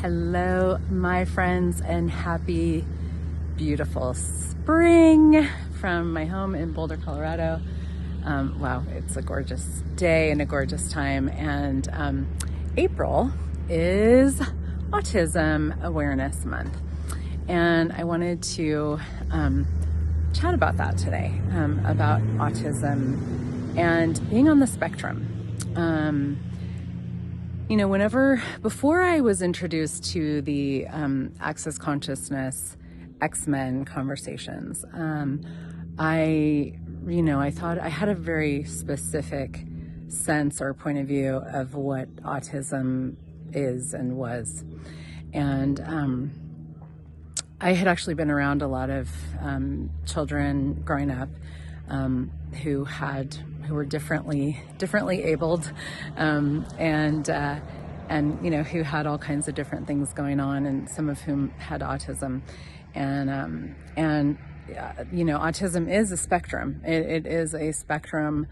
Hello, my friends, and happy, beautiful spring from my home in Boulder, Colorado. Wow, it's a gorgeous day and a gorgeous time. And April is Autism Awareness Month. And I wanted to chat about that today, about autism and being on the spectrum. Before I was introduced to the Access Consciousness X-Men conversations, I thought I had a very specific sense or point of view of what autism is and was. And I had actually been around a lot of children growing up who were differently abled, and who had all kinds of different things going on, and some of whom had autism, and autism is a spectrum. It is a spectrum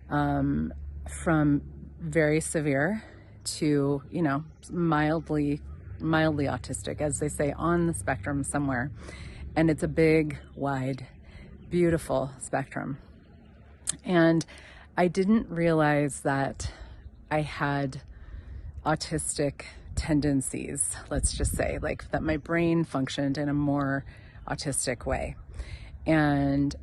from very severe to mildly autistic, as they say, on the spectrum somewhere. And it's a big, wide, beautiful spectrum. And I didn't realize that I had autistic tendencies, let's just say, like that my brain functioned in a more autistic way. And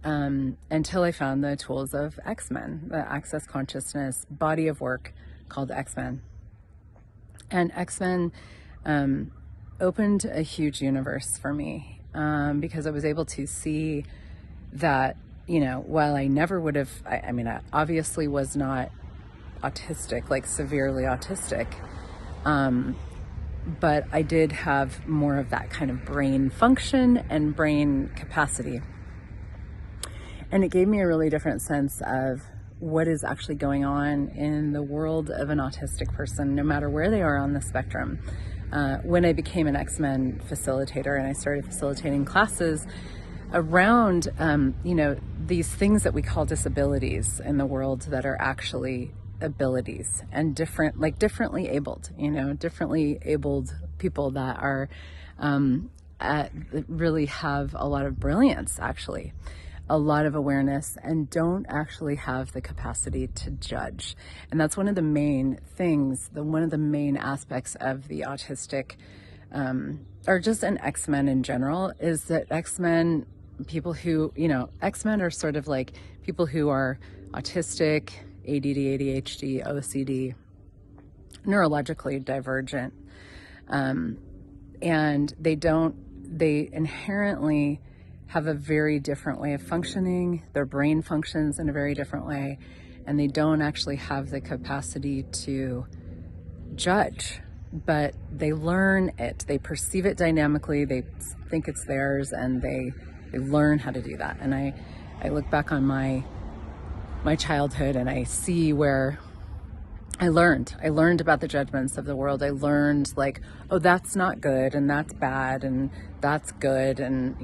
until I found the tools of X-Men, the Access Consciousness body of work called X-Men. And X-Men opened a huge universe for me, because I was able to see that, while I never would have, I obviously was not autistic, like severely autistic, but I did have more of that kind of brain function and brain capacity. And it gave me a really different sense of what is actually going on in the world of an autistic person, no matter where they are on the spectrum. When I became an X-Men facilitator and I started facilitating classes around, these things that we call disabilities in the world that are actually abilities and differently abled, differently abled people that are, really have a lot of brilliance, actually, a lot of awareness, and don't actually have the capacity to judge. And that's one of the main things, one of the main aspects of the autistic, or just an X-Men in general, is that X-Men, people who, X-Men are sort of like people who are autistic, ADD, ADHD, OCD, neurologically divergent. And they inherently have a very different way of functioning. Their brain functions in a very different way, and they don't actually have the capacity to judge, but they learn it. They perceive it dynamically. They think it's theirs, and they learn how to do that. And I look back on my childhood, and I see where I learned about the judgments of the world. I learned, like, oh, that's not good, and that's bad, and that's good. And,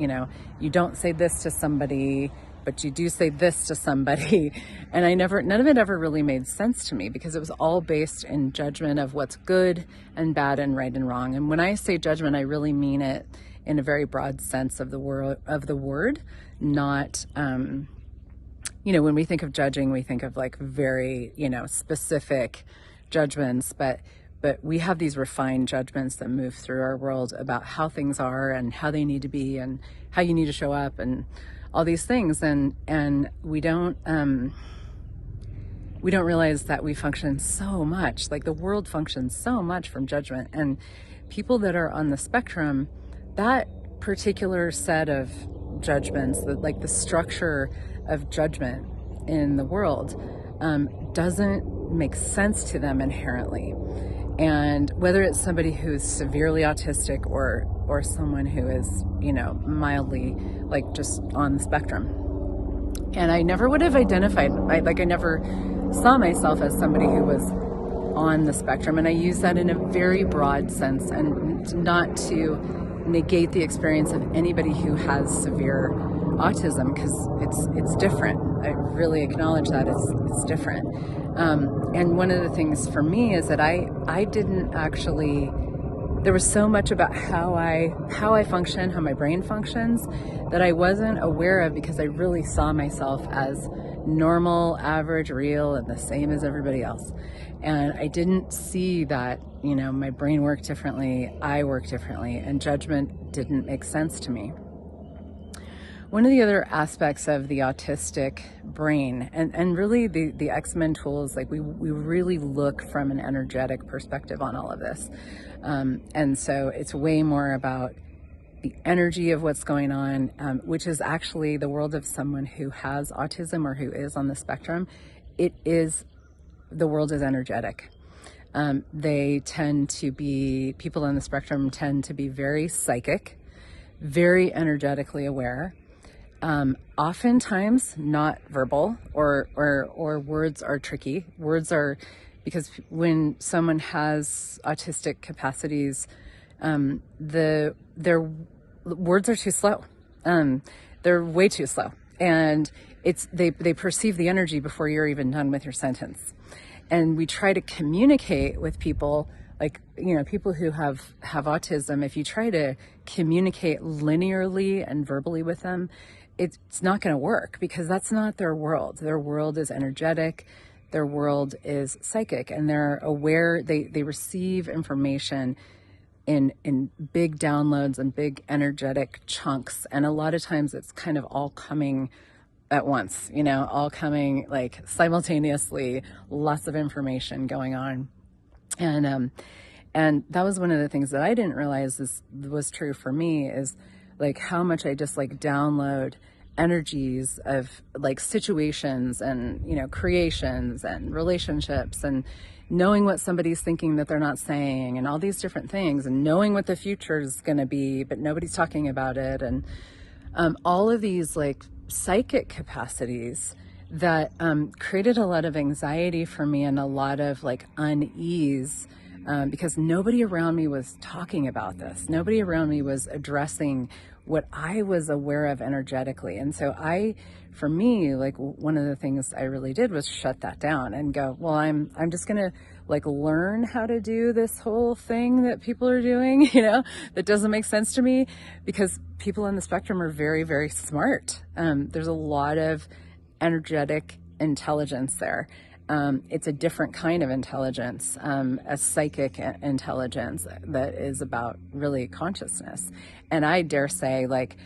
you don't say this to somebody, but you do say this to somebody. And none of it ever really made sense to me, because it was all based in judgment of what's good and bad and right and wrong. And when I say judgment, I really mean it in a very broad sense of the word, not, when we think of judging, we think of like very, specific judgments, but we have these refined judgments that move through our world about how things are and how they need to be and how you need to show up and all these things. And we don't realize that we function so much, like the world functions so much from judgment. And people that are on the spectrum, that particular set of judgments, like the structure of judgment in the world, doesn't make sense to them inherently. And whether it's somebody who's severely autistic or someone who is, mildly, like, just on the spectrum. And I never would have identified, I never saw myself as somebody who was on the spectrum. And I use that in a very broad sense, and not to negate the experience of anybody who has severe autism, because it's different. I really acknowledge that it's different. And one of the things for me is that I didn't actually there was so much about how I function, how my brain functions, that I wasn't aware of, because I really saw myself as normal, average, real, and the same as everybody else. And I didn't see that, my brain worked differently, I worked differently, and judgment didn't make sense to me. One of the other aspects of the autistic brain, and really the X-Men tools, like we really look from an energetic perspective on all of this. And so it's way more about the energy of what's going on, which is actually the world of someone who has autism or who is on the spectrum. The world is energetic. People on the spectrum tend to be very psychic, very energetically aware. Oftentimes not verbal, or words are tricky. Because when someone has autistic capacities, their words are too slow. They're way too slow, and they perceive the energy before you're even done with your sentence. And we try to communicate with people, like, people who have autism. If you try to communicate linearly and verbally with them, it's not going to work, because that's not their world. Their world is energetic. Their world is psychic, and they're aware. They receive information in big downloads and big energetic chunks. And a lot of times it's kind of all coming at once, all coming like simultaneously, lots of information going on. And that was one of the things that I didn't realize was true for me, is like how much I just like download energies of like situations and, creations and relationships, and knowing what somebody's thinking that they're not saying, and all these different things, and knowing what the future is going to be, but nobody's talking about it. And all of these like psychic capacities that created a lot of anxiety for me and a lot of like unease, because nobody around me was talking about this. Nobody around me was addressing what I was aware of energetically. And so for me, like one of the things I really did was shut that down and go, well, I'm just going to like learn how to do this whole thing that people are doing, that doesn't make sense to me, because people on the spectrum are very, very smart. There's a lot of energetic intelligence there. It's a different kind of intelligence, a psychic intelligence that is about really consciousness. And I dare say, like,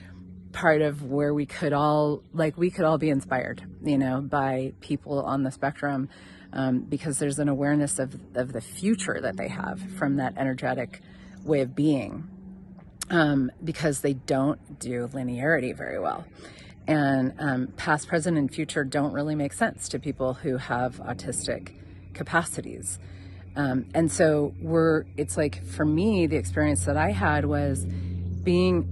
part of where we could all be inspired, by people on the spectrum, because there's an awareness of the future that they have from that energetic way of being, because they don't do linearity very well. And past, present, and future don't really make sense to people who have autistic capacities. And so it's like, for me, the experience that I had was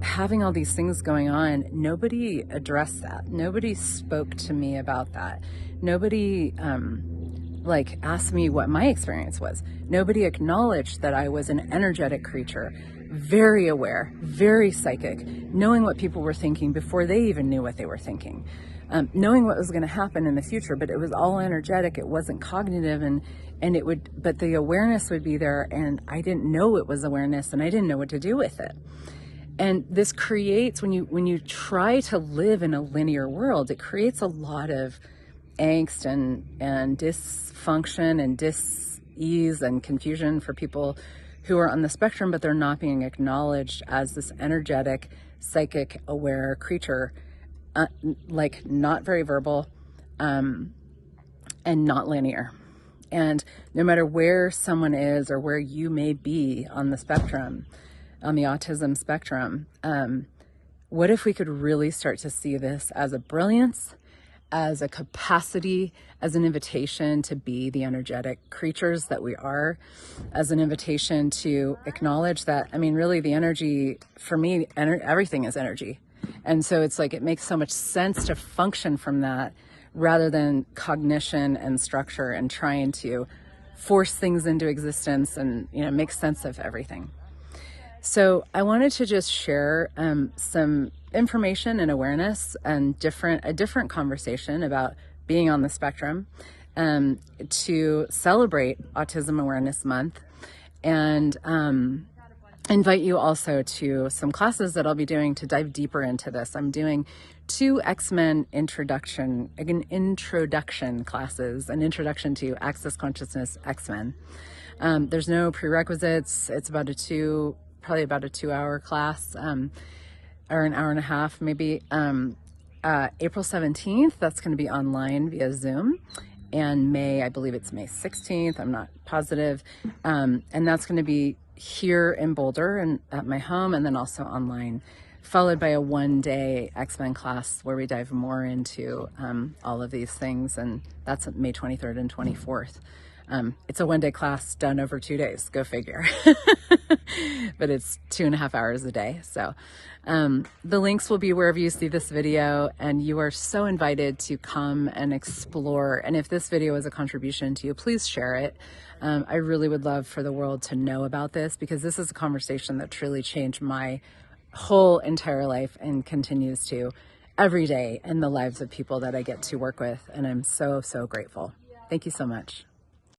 having all these things going on. Nobody addressed that. Nobody spoke to me about that. Nobody asked me what my experience was. Nobody acknowledged that I was an energetic creature, very aware, very psychic, knowing what people were thinking before they even knew what they were thinking, knowing what was going to happen in the future, but it was all energetic. It wasn't cognitive, but the awareness would be there, and I didn't know it was awareness, and I didn't know what to do with it. And this creates, when you try to live in a linear world, it creates a lot of angst and dysfunction and dis-ease and confusion for people who are on the spectrum, but they're not being acknowledged as this energetic, psychic, aware creature, not very verbal, and not linear. And no matter where someone is or where you may be on the spectrum, on the autism spectrum, what if we could really start to see this as a brilliance, as a capacity, as an invitation to be the energetic creatures that we are, as an invitation to acknowledge that, really the energy, for me, everything is energy. And so it's like, it makes so much sense to function from that rather than cognition and structure and trying to force things into existence and, make sense of everything. So I wanted to just share some information and awareness and a different conversation about being on the spectrum, to celebrate Autism Awareness Month, and invite you also to some classes that I'll be doing to dive deeper into this. I'm doing 2 X-Men introduction classes, an introduction to Access Consciousness X-Men. There's no prerequisites. It's about probably about a 2-hour class, or an hour and a half, maybe. April 17th, that's going to be online via Zoom. And I believe it's May 16th, I'm not positive. And that's going to be here in Boulder and at my home, and then also online, followed by a 1-day X-Men class where we dive more into all of these things. And that's May 23rd and 24th. It's a 1-day class done over 2 days, go figure. But it's 2.5 hours a day. So the links will be wherever you see this video, and you are so invited to come and explore. And if this video is a contribution to you, please share it. I really would love for the world to know about this, because this is a conversation that truly changed my whole entire life and continues to every day in the lives of people that I get to work with. And I'm so, so grateful. Thank you so much.